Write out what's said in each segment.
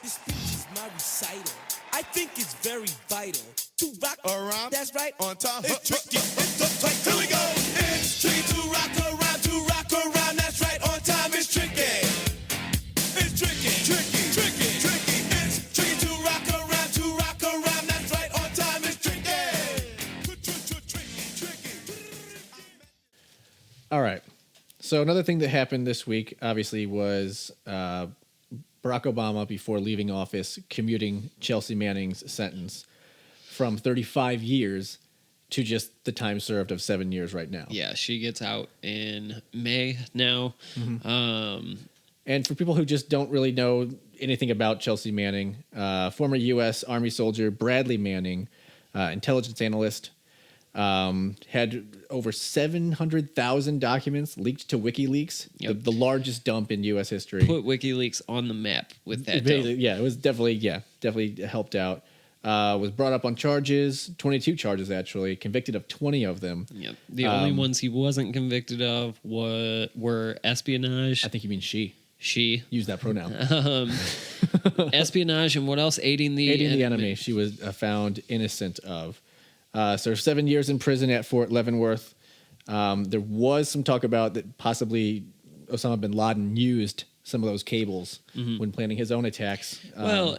This speech is my recital. I think it's very vital to rock around. That's right. On time. It's tricky. It's the tight. Here we go. It's tricky to rock around. To rock around. That's right. On time. It's tricky. It's tricky. Tricky. Tricky. Tricky. It's tricky to rock around. To rock around. That's right. On time. It's tricky. Tricky. All right. So another thing that happened this week, obviously, was Barack Obama, before leaving office, commuting Chelsea Manning's sentence from 35 years to just the time served of 7 years right now. Yeah, she gets out in May now. Mm-hmm. And for people who just don't really know anything about Chelsea Manning, former U.S. Army soldier Bradley Manning, intelligence analyst, had over 700,000 documents leaked to WikiLeaks, the largest dump in U.S. history. Put WikiLeaks on the map with that. Yeah, it was definitely helped out. Was brought up on charges, 22 charges actually, convicted of 20 of them. Yep. The only ones he wasn't convicted of were espionage. I think you mean she. She. Use that pronoun. Espionage and what else? Aiding the enemy. She was found innocent of. So 7 years in prison at Fort Leavenworth. There was some talk about that possibly Osama bin Laden used some of those cables when planning his own attacks. And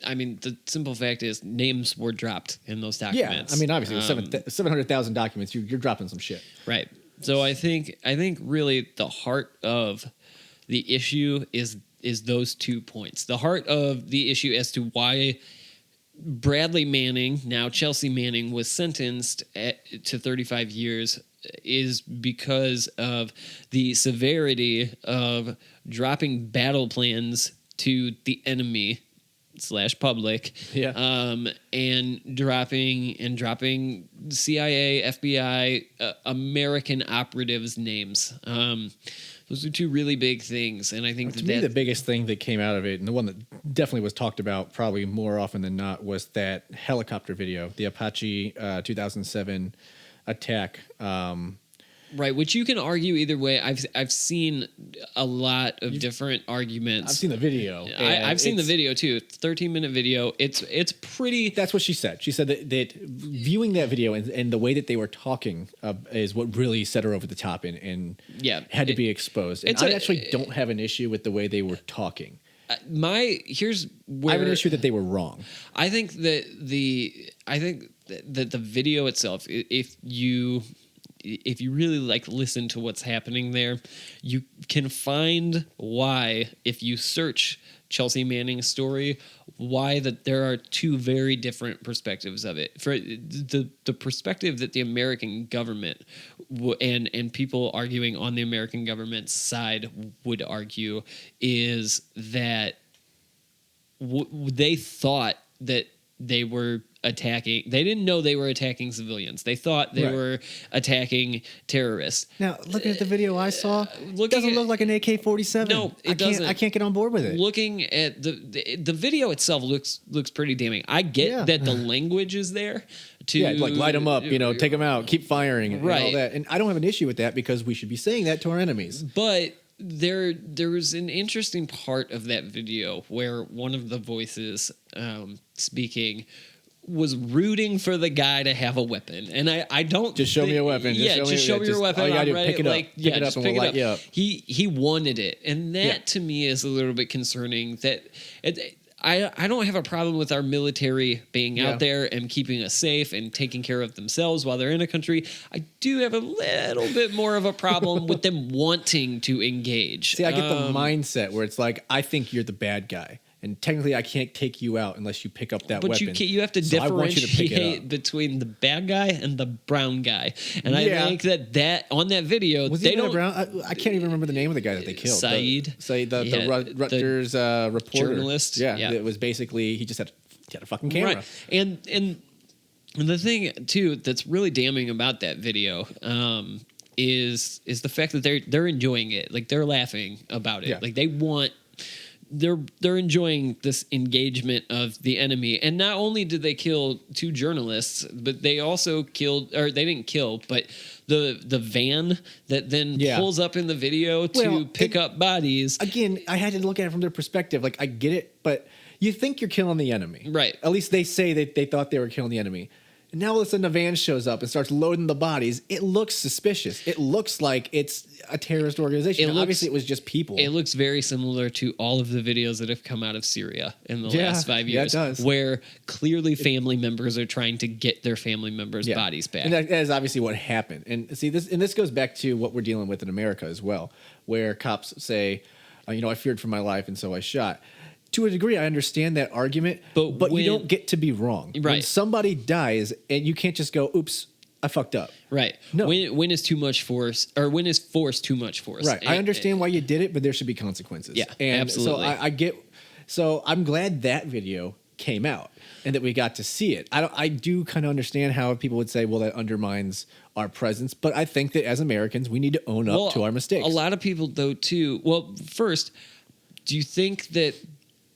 I mean, the simple fact is names were dropped in those documents. Yeah, I mean, obviously, with 700,000 documents, you're dropping some shit. Right. So I think really the heart of the issue is those 2 points. The heart of the issue as to why Bradley Manning, now Chelsea Manning, was sentenced to 35 years is because of the severity of dropping battle plans to the enemy / public, and dropping CIA, FBI, American operatives' names. Those are 2 really big things, and I think to me the biggest thing that came out of it, and the one that definitely was talked about probably more often than not, was that helicopter video, the Apache 2007 attack. Right, which you can argue either way. I've seen a lot of different arguments. I've seen the video. I've seen the video too. 13-minute video. It's pretty. That's what she said. She said that viewing that video and the way that they were talking is what really set her over the top and had to be exposed. And I actually don't have an issue with the way they were talking. Here's where I have an issue that they were wrong. I think that the video itself, if you really listen to what's happening there, you can find why, if you search Chelsea Manning's story, why that there are 2 very different perspectives of it. For the perspective that the American government and people arguing on the American government's side would argue is that they thought that they were attacking. They didn't know they were attacking civilians. They thought they were attacking terrorists. Now, looking at the video I saw, it doesn't look like an AK-47. No, it doesn't. I can't get on board with it. Looking at the video itself looks pretty damning. I get that the language is there to light them up, take them out, keep firing, and all that. And I don't have an issue with that because we should be saying that to our enemies. But there was an interesting part of that video where one of the voices speaking was rooting for the guy to have a weapon, and I don't just show me a weapon. Just show me your weapon. I'm ready. Pick it up. Pick it up and we'll light you up. He wanted it, and that to me is a little bit concerning. That I don't have a problem with our military being out there and keeping us safe and taking care of themselves while they're in a country. I do have a little bit more of a problem with them wanting to engage. See, I get the mindset where it's like, I think you're the bad guy. And technically, I can't take you out unless you pick up that weapon. But you have to differentiate between the bad guy and the brown guy. And I think that on that video, was they don't. Brown? I can't even remember the name of the guy that they killed. Saeed. The Rutgers reporter. Journalist. Yeah. It was basically, he had a fucking camera. Right. And the thing, too, that's really damning about that video is the fact that they're enjoying it. Like, they're laughing about it. Yeah. Like, they want they're enjoying this engagement of the enemy. And not only did they kill 2 journalists, but they also killed, or they didn't kill, but the van that then pulls up in the video to pick up bodies. Again, I had to look at it from their perspective. Like, I get it, but you think you're killing the enemy. Right. At least they say that they thought they were killing the enemy. And now all of a sudden a van shows up and starts loading the bodies. It looks suspicious. It looks like it's a terrorist organization. Obviously, it was just people. It looks very similar to all of the videos that have come out of Syria in the last 5 years. Yeah, it does. Where clearly family members are trying to get their family members' bodies back. And that is obviously what happened. And see, this goes back to what we're dealing with in America as well, where cops say, I feared for my life and so I shot. To a degree, I understand that argument, but you don't get to be wrong. Right. When somebody dies, and you can't just go, oops, I fucked up. Right. No. When is too much force, or when is force too much force? Right. I understand why you did it, but there should be consequences. Yeah, and absolutely. So I'm glad that video came out and that we got to see it. I do kind of understand how people would say, well, that undermines our presence, but I think that as Americans, we need to own up to our mistakes. A lot of people, though, too. Well, first, do you think that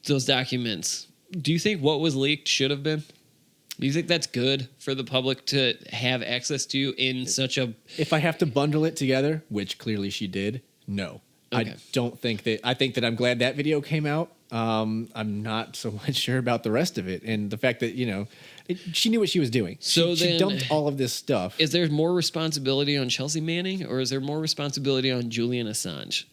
those documents, do you think what was leaked should have been? Do you think that's good for the public to have access to in such a... If I have to bundle it together, which clearly she did, no. Okay. I don't think that... I think that I'm glad that video came out. I'm not so much sure about the rest of it. And the fact that, she knew what she was doing. She dumped all of this stuff. Is there more responsibility on Chelsea Manning, or is there more responsibility on Julian Assange?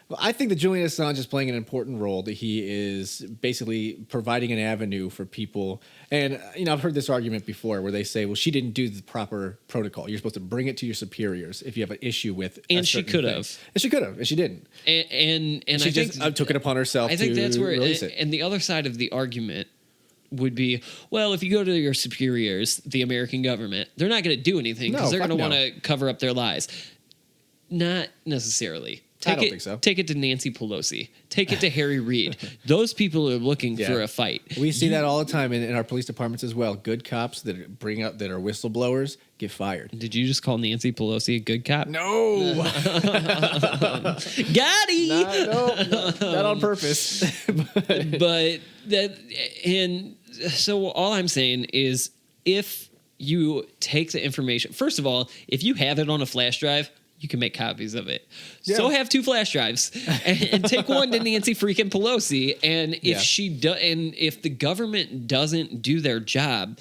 Well, I think that Julian Assange is playing an important role, that he is basically providing an avenue for people. And, I've heard this argument before where they say, well, she didn't do the proper protocol. You're supposed to bring it to your superiors if you have an issue with and she could have. And she could have, and she didn't. And she just took it upon herself to release it. And the other side of the argument would be, well, if you go to your superiors, the American government, they're not going to do anything because they're going to want to cover up their lies. Not necessarily. I don't think so. Take it to Nancy Pelosi. Take it to Harry Reid. Those people are looking for a fight. We see that all the time in our police departments as well. Good cops that are whistleblowers get fired. Did you just call Nancy Pelosi a good cop? No. Got him. No, not on purpose. So all I'm saying is, if you take the information, first of all, if you have it on a flash drive, you can make copies of it. Yeah. So have 2 flash drives and take one to Nancy freaking Pelosi. And if the government doesn't do their job,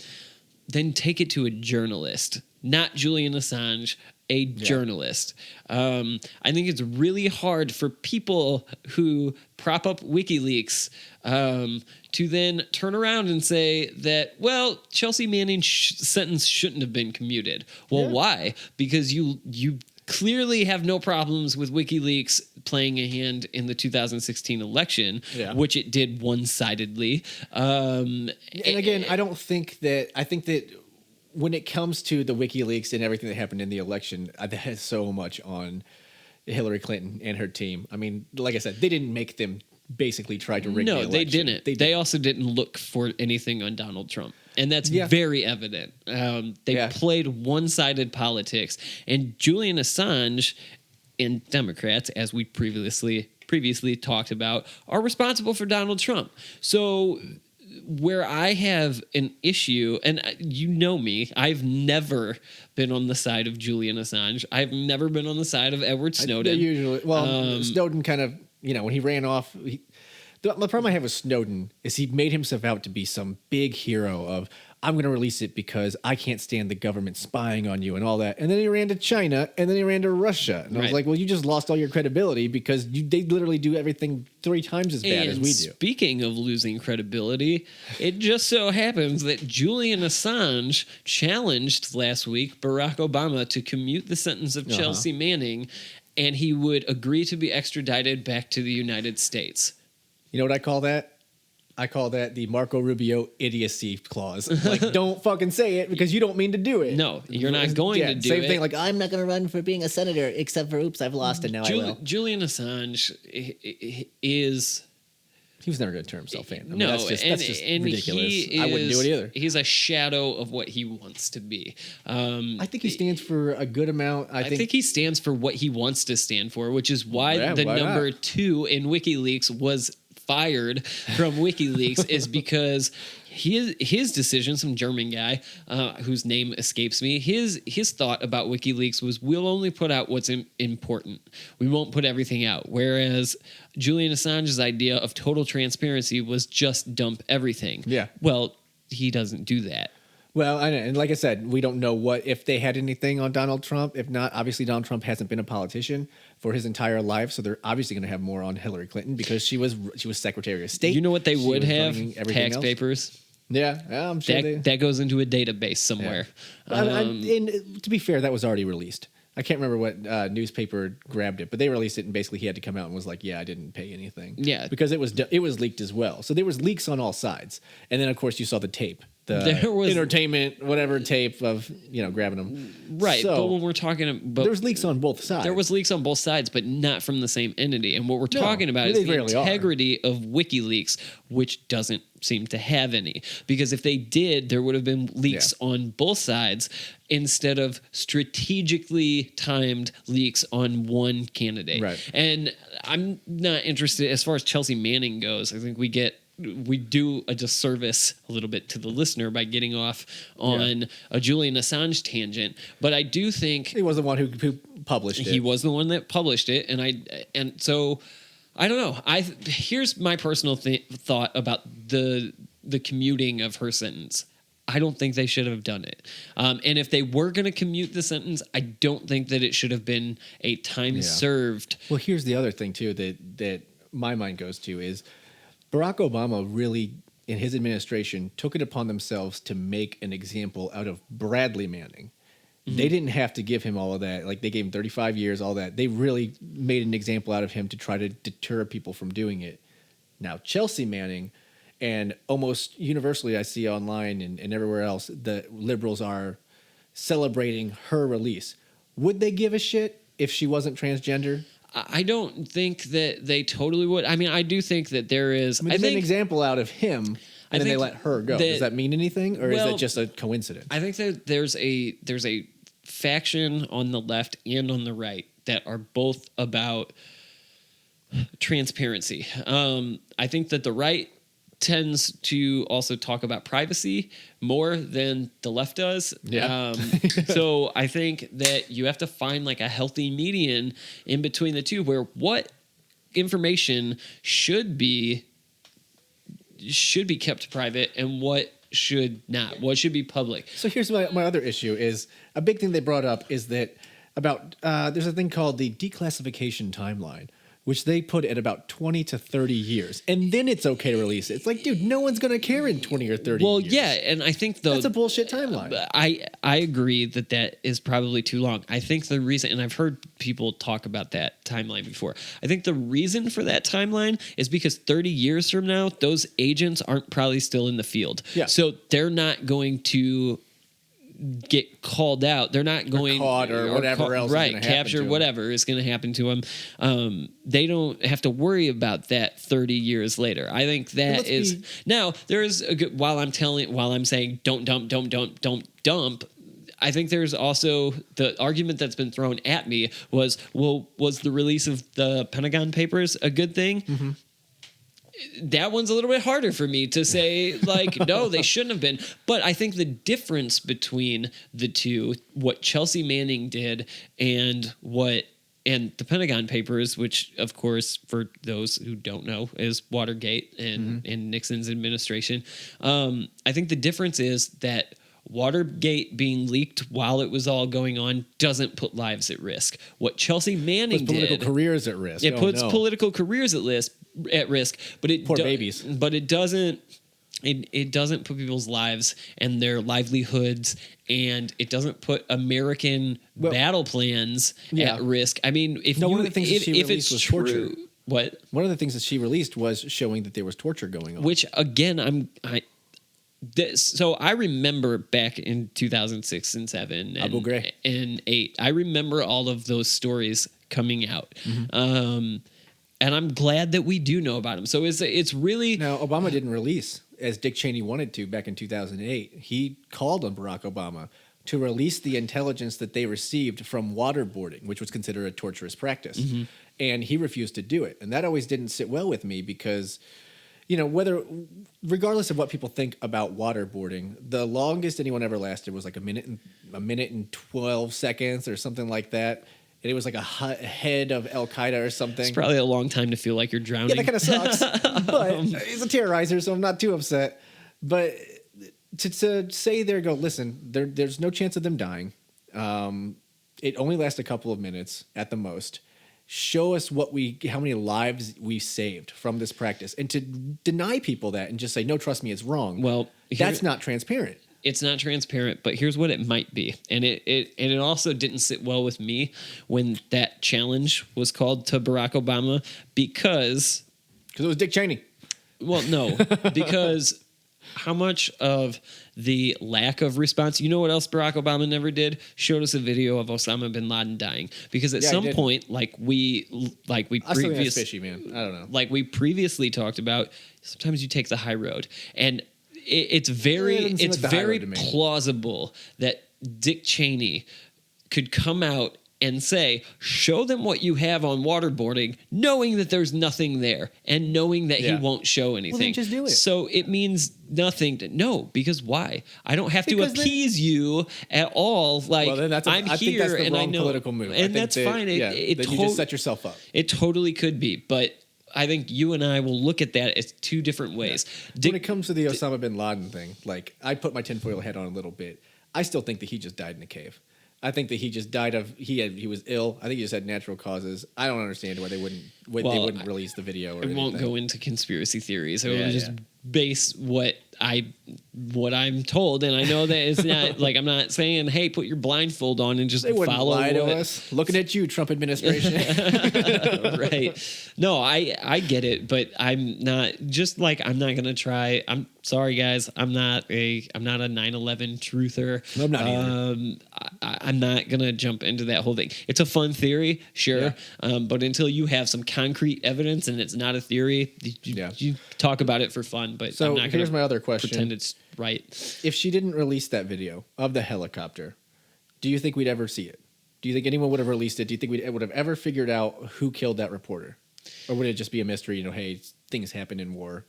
then take it to a journalist, not Julian Assange, a journalist. I think it's really hard for people who prop up WikiLeaks to then turn around and say that, well, Chelsea Manning's sentence shouldn't have been commuted. Well, why? Because you clearly have no problems with WikiLeaks playing a hand in the 2016 election, which it did one-sidedly. And again, I think that when it comes to the WikiLeaks and everything that happened in the election, that has so much on Hillary Clinton and her team. I mean, like I said, they didn't make them basically try to rig the election. No, they didn't. They also didn't look for anything on Donald Trump. And that's very evident. They played one-sided politics. And Julian Assange and Democrats, as we previously talked about, are responsible for Donald Trump. So where I have an issue, and you know me, I've never been on the side of Julian Assange. I've never been on the side of Edward Snowden. Snowden kind of, when he ran off... The problem I have with Snowden is he made himself out to be some big hero of, I'm going to release it because I can't stand the government spying on you and all that. And then he ran to China, and then he ran to Russia. And I was like, well, you just lost all your credibility because they literally do everything 3 times as bad as we do. Speaking of losing credibility, it just so happens that Julian Assange challenged last week Barack Obama to commute the sentence of Chelsea Manning, and he would agree to be extradited back to the United States. You know what I call that? I call that the Marco Rubio idiocy clause. Like, don't fucking say it because you don't mean to do it. No, you're not going to do it. Same thing. Like, I'm not going to run for being a senator, except for, oops, I've lost it. Now I will. Julian Assange is... He was never going to turn himself in. I mean, no, that's just ridiculous. I wouldn't do it either. He's a shadow of what he wants to be. I think he stands for a good amount. I think he stands for what he wants to stand for, which is why the number 2 in WikiLeaks was fired from WikiLeaks is because his decision, some German guy whose name escapes me, his thought about WikiLeaks was, we'll only put out what's important. We won't put everything out. Whereas Julian Assange's idea of total transparency was just dump everything. Yeah. Well, he doesn't do that. Well, and like I said, we don't know if they had anything on Donald Trump. If not, obviously Donald Trump hasn't been a politician for his entire life, so they're obviously going to have more on Hillary Clinton because she was Secretary of State. You know what they She would was have? running everything Tax else. papers. Yeah, I'm sure That goes into a database somewhere. And to be fair, that was already released. I can't remember what newspaper grabbed it, but they released it, and basically he had to come out and was like, "Yeah, I didn't pay anything." Yeah. because it was leaked as well. So there was leaks on all sides, and then of course you saw the tape, There was- entertainment whatever tape of grabbing them. Right, So, but when we're talking about... there was leaks on both sides. There was leaks on both sides, but not from the same entity. And what we're No, talking about they is the rarely are. integrity of WikiLeaks, which doesn't seem to have any. Because if they did, there would have been leaks on both sides instead of strategically timed leaks on one candidate. Right. And I'm not interested, as far as Chelsea Manning goes, I think we do a disservice a little bit to the listener by getting off on a Julian Assange tangent. But I do think he was the one who published it. he was the one that published it, and so I don't know. Here's my personal thought about the commuting of her sentence. I don't think they should have done it. And if they were going to commute the sentence, I don't think that it should have been a time served. Well, here's the other thing too that my mind goes to is Barack Obama really, in his administration, took it upon themselves to make an example out of Bradley Manning. Mm-hmm. They didn't have to give him all of that. Like, they gave him 35 years, all that. They really made an example out of him to try to deter people from doing it. Now, Chelsea Manning, and almost universally I see online and everywhere else, the liberals are celebrating her release. Would they give a shit if she wasn't transgender? I don't think that they totally would. I mean, I do think that there is. I think an example out of him, and then they let her go. Does that mean anything, or is that just a coincidence? I think that there's a faction on the left and on the right that are both about transparency. I think that the right tends to also talk about privacy more than the left does. Yeah. So I think that you have to find like a healthy median in between the two, where what information should be kept private and what should not, what should be public. So here's my other issue is a big thing they brought up is that about there's a thing called the declassification timeline, which they put at about 20 to 30 years. And then it's okay to release it. It's like, dude, no one's going to care in 20 or 30 years. Well, yeah, and I think that's a bullshit timeline. I agree that is probably too long. I think the reason, and I've heard people talk about that timeline before, I think the reason for that timeline is because 30 years from now, those agents aren't probably still in the field. Yeah. So they're not going to get called out. They're not going caught or whatever else is right, gonna happen captured, to them. whatever is going to happen to them. They don't have to worry about that 30 years later. I think that is now there's a good, while I'm saying don't dump. I think there's also the argument that's been thrown at me was the release of the Pentagon Papers a good thing? Mm-hmm. That one's a little bit harder for me to say, like, no, they shouldn't have been. But I think the difference between the two, what Chelsea Manning did and the Pentagon Papers, which, of course, for those who don't know, is Watergate and Nixon's administration. I think the difference is that Watergate being leaked while it was all going on doesn't put lives at risk. What Chelsea Manning did... political careers at risk. It puts political careers at risk, but it Poor babies. But it doesn't. It doesn't put people's lives and their livelihoods, and it doesn't put American battle plans at risk. I mean, one of the things that she if released it's was true, torture. what? One of the things that she released was showing that there was torture going on. Which again, so I remember back in 2006 and 7 Abu Ghraib. and 8. I remember all of those stories coming out. And I'm glad that we do know about them. So it's really... Now, Obama didn't release, as Dick Cheney wanted to back in 2008. He called on Barack Obama to release the intelligence that they received from waterboarding, which was considered a torturous practice. and he refused to do it. And that always didn't sit well with me because, regardless of what people think about waterboarding, the longest anyone ever lasted was like a minute and 12 seconds or something like that. And it was like a head of Al Qaeda or something. It's probably a long time to feel like you're drowning. Yeah, that kind of sucks. But he's a terrorizer, so I'm not too upset. But to say listen, there's no chance of them dying. It only lasts a couple of minutes at the most. Show us how many lives we saved from this practice, and to deny people that and just say, no, trust me, it's wrong. Well, that's not transparent. It's not transparent, but here's what it might be. And it also didn't sit well with me when that challenge was called to Barack Obama because it was Dick Cheney. Well, no, because how much of the lack of response, you know what else Barack Obama never did? Showed us a video of Osama bin Laden dying. Because at some point, like we previously, fishy, man. I don't know. Like we previously talked about, sometimes you take the high road. And it's very plausible that Dick Cheney could come out and say, show them what you have on waterboarding, knowing that there's nothing there and knowing that he won't show anything. Well, then just do it. So it means nothing because why? I don't have to appease you at all. Like, well, then I think that's the wrong political move. And that's fine. Then you just set yourself up. It totally could be, but I think you and I will look at that as two different ways. Yeah. When it comes to the Osama bin Laden thing, like I put my tinfoil hat on a little bit. I still think that he just died in a cave. I think that he just died he was ill. I think he just had natural causes. I don't understand why they wouldn't release the video. I won't go into conspiracy theories. I will just base what I'm told, and I know that it's not like I'm not saying, hey, put your blindfold on and just follow lie to us. Looking at you, Trump administration. Right. No, I get it, but I'm not gonna try. I'm sorry, guys. I'm not a 9/11 truther. No, I'm not either. I'm not gonna jump into that whole thing. It's a fun theory, sure, but until you have some concrete evidence and it's not a theory, you talk about it for fun. But so I'm not here's my other question: pretend it's right. If she didn't release that video of the helicopter, do you think we'd ever see it? Do you think anyone would have released it? Do you think we would have ever figured out who killed that reporter, or would it just be a mystery? Hey, things happen in war.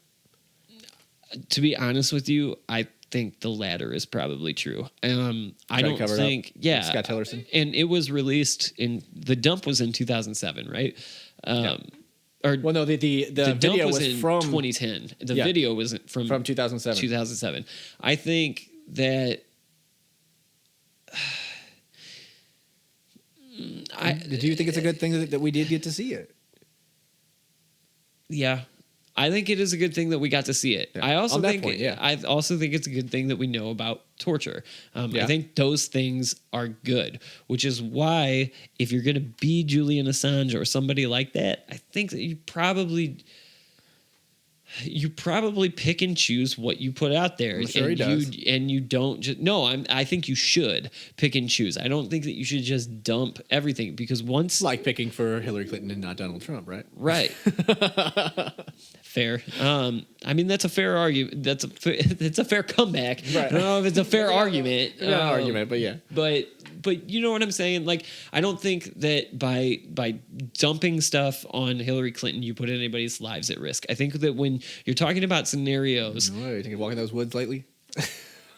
To be honest with you, I think the latter is probably true. I don't think, Scott Tillerson, and it was released the dump was in 2007, right? Or well, no, the video was from 2010. The video was from 2007. 2007. I think that. Do you think it's a good thing that we did get to see it? Yeah. I think it is a good thing that we got to see it. Yeah. I also think it's a good thing that we know about torture. I think those things are good, which is why if you're going to be Julian Assange or somebody like that, I think that you probably pick and choose what you put out there. I'm sure he does. And you don't just I think you should pick and choose. I don't think that you should just dump everything because once like picking for Hillary Clinton and not Donald Trump, right? Right. Fair. I mean, that's a fair argument. That's a fair comeback. Right. I don't know if it's a fair argument. But yeah. But you know what I'm saying? Like, I don't think that by dumping stuff on Hillary Clinton, you put anybody's lives at risk. I think that when you're talking about scenarios, you think you're walking those woods lately?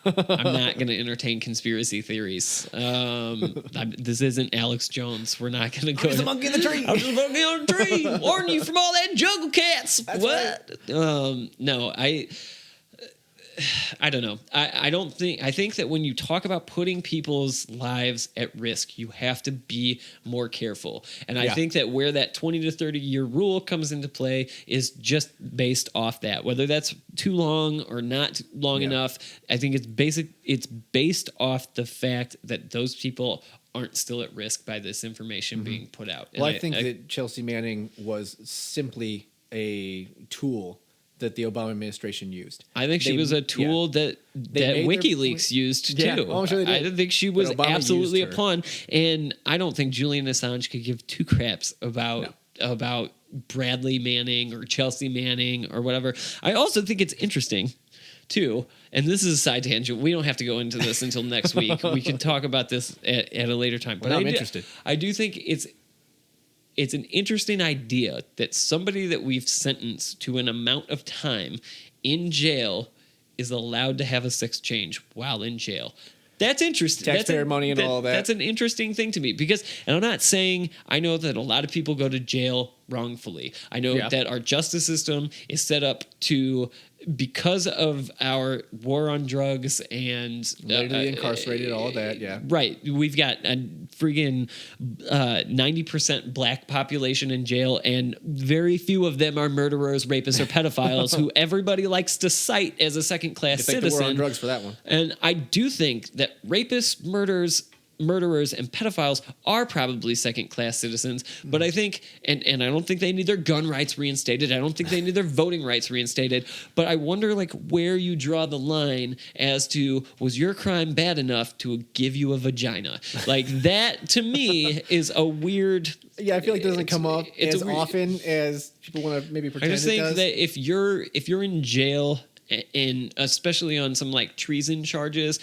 I'm not going to entertain conspiracy theories. This isn't Alex Jones. We're not going to go. I'm just a monkey in the tree. I'm just a monkey on the tree. Warn you from all that jungle cats. That's what? Right. No, I don't know. I think that when you talk about putting people's lives at risk, you have to be more careful. And I think that where that 20 to 30 year rule comes into play is just based off that. Whether that's too long or not long enough, I think it's based off the fact that those people aren't still at risk by this information being put out. Well, I think that Chelsea Manning was simply a tool that the Obama administration used. I think she was a tool that WikiLeaks used too. Yeah, well, I'm sure they did. I think she was absolutely a pawn, and I don't think Julian Assange could give two craps about Bradley Manning or Chelsea Manning or whatever. I also think it's interesting too, and this is a side tangent. We don't have to go into this until next week. We can talk about this at a later time. But I'm interested. I do think it's an interesting idea that somebody that we've sentenced to an amount of time in jail is allowed to have a sex change while in jail. That's interesting. Taxpayer money and all that. That's an interesting thing to me because, and I'm not saying, I know that a lot of people go to jail wrongfully. I know that our justice system is set up to, because of our war on drugs and literally incarcerated, all of that, right. We've got a friggin' 90% black population in jail, and very few of them are murderers, rapists, or pedophiles who everybody likes to cite as a second-class citizen. We're on drugs for that one. And I do think that rapists, murderers, and pedophiles are probably second-class citizens, but I think, and I don't think they need their gun rights reinstated. I don't think they need their voting rights reinstated. But I wonder, like, where you draw the line as to, was your crime bad enough to give you a vagina? Like, that to me is a weird. Yeah, I feel like it doesn't come up as often as people want to maybe pretend it does. I just think that if you're in jail, and especially on some like treason charges,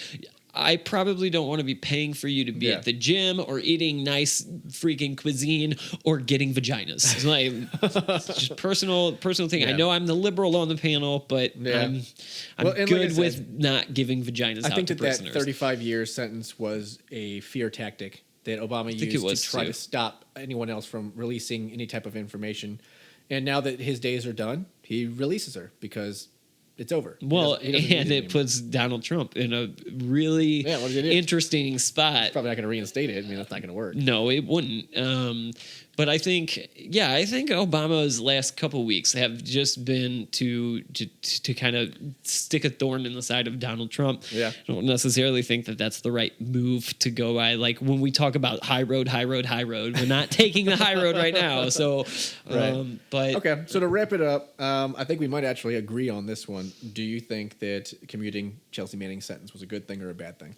I probably don't want to be paying for you to be at the gym or eating nice freaking cuisine or getting vaginas. It's like, it's just personal thing. Yeah. I know I'm the liberal on the panel, but I'm good like with not giving vaginas out to prisoners. I think that 35-year sentence was a fear tactic that Obama used to try to stop anyone else from releasing any type of information. And now that his days are done, he releases her because it's over. Well, and it puts Donald Trump in a really interesting spot. He's probably not going to reinstate it. I mean, that's not going to work. No, it wouldn't. But I think Obama's last couple weeks have just been to kind of stick a thorn in the side of Donald Trump. Yeah. I don't necessarily think that that's the right move to go by. Like when we talk about high road, we're not taking the high road right now. So, but okay. So to wrap it up, I think we might actually agree on this one. Do you think that commuting Chelsea Manning's sentence was a good thing or a bad thing?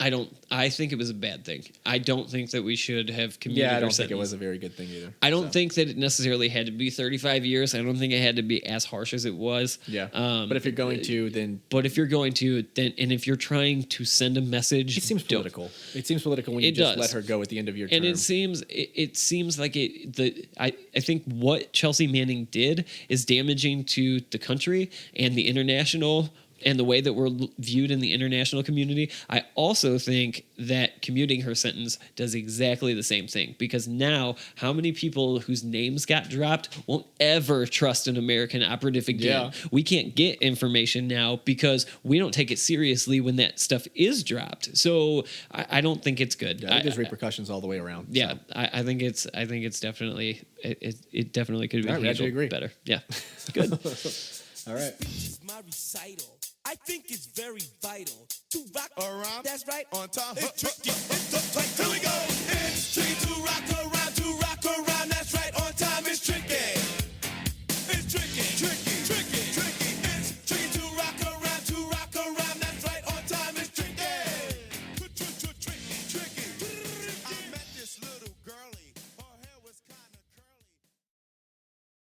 I think it was a bad thing. I don't think that we should have commuted I don't our think sentence. it was a very good thing either. I don't think that it necessarily had to be 35 years. I don't think it had to be as harsh as it was. Yeah. But if you're going to, then... and if you're trying to send a message... It seems political. It seems political when you just let her go at the end of your term. And it seems like I think what Chelsea Manning did is damaging to the country and the international and the way that we're viewed in the international community. I also think that commuting her sentence does exactly the same thing, because now how many people whose names got dropped won't ever trust an American operative again? Yeah. We can't get information now because we don't take it seriously when that stuff is dropped. So I don't think it's good. Yeah, there's repercussions all the way around. Yeah, so. I think it's definitely it definitely could be handled better. Yeah, good. All right. I think it's very vital to rock around. That's right, on time. It's tricky. It's so tight. Here we go. It's tricky to rock around.